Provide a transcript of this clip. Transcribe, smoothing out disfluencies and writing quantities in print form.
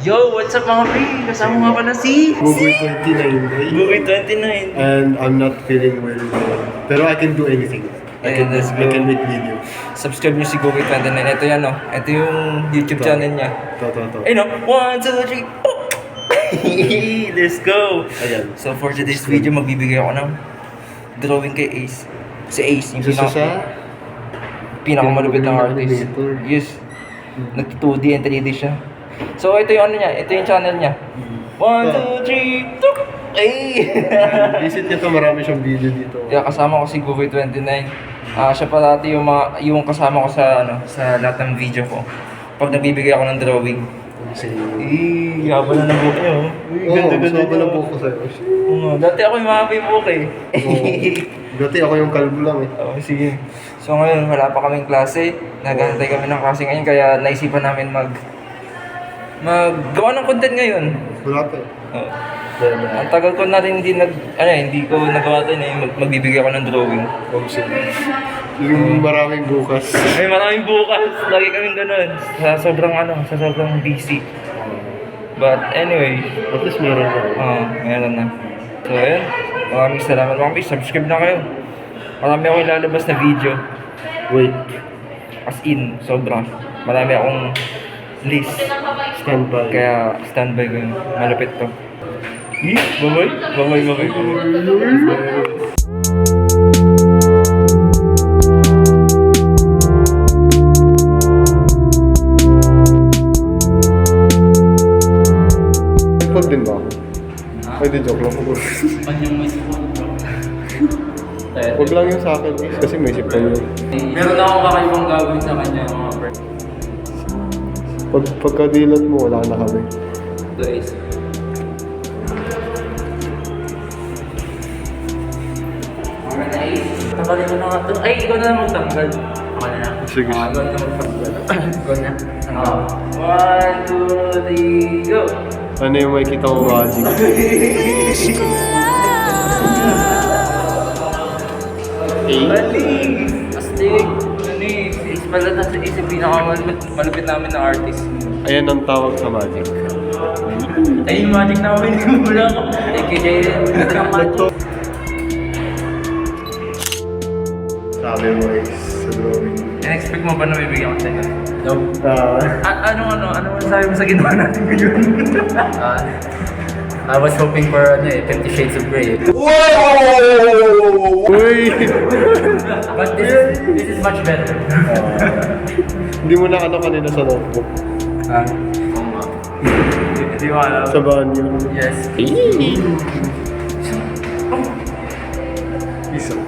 Yo, what's up mga pre? Kasama nga pala si... Movie 29. Movie 29. And I'm not feeling well. Pero I can do anything. Ayun, let's I go. can make video. Subscribe nyo si Google 29. Ito yan, oh. Ito yung YouTube channel niya. To. Ayun, oh. 1, 2, 3. Let's go. Ayan. So for today's video, magbibigay ako ng drawing kay Ace. Si Ace, yung Isa sa... pinakamalupit ng artist. Animator. Yes. Nag-2D and 3D siya. So ito yung ano niya, ito yung channel niya. 1, 2, 3, tuk! Ay! Visit niya to, marami siyang video dito. Kaya kasama ko si Google 29. Siya parati yung kasama ko sa sa lahat ng video ko. Pag nagbibigay ako ng drawing. Yaba na ng buhok niya, oh. Masama na buhok ko sa'yo. Dati ako yung mga buhok eh. Dati ako yung kalbo lang eh. Oh, sige. So ngayon, wala pa kaming klase. Naghahantay kami ng klase ngayon, kaya naisipan namin maggawa ng content ngayon. Wala pa eh. Oh. Ang tagal ko na rin hindi ko nagawa din eh, magbibigay ako ng drawing. Yung maraming bukas. Ay, maraming bukas. Lagi kaming ganun. Sa sobrang busy. But anyway, At least meron na. meron na. So ayun, maraming salamat mga guys. Subscribe na kayo. Marami akong ilalabas na video. Wait. As in, sobra. Marami akong list. Standby. Kaya standby ko yun. Malapit to. Bye-bye. Pod din ba ako? Pwede joke lang ako. Huwag lang yung sa akin kasi may isip pa yun. Meron na akong kakaibang gagawin sa kanya mga friend. Pagkadilat mo, wala na kami. Ito is. Tanggalin mo na nga ito. Ay, ikaw na lang magtanggal. Ako na lang. Sige. Ikaw na magtanggal. Ikaw na. 1, 2, 3, go! Ano yung makikita ko magic? Astig! Is pala na sa isip pinakamalupit namin na artist. Ayan ang tawag sa magic. Ay, yung magic namin. Wala ko. AKJ, magic. Sabi mo is sa drawing. In-expect mo ba na bibigyan ko sa'yo? No. Ano sabi mo sa ginawa natin ngayon? I was hoping for 50 Shades of Grey. Uy! But this is much better. Hindi mo na ano kanina sa notebook. Hindi mo alam. Sa banyo. Yes. Isa.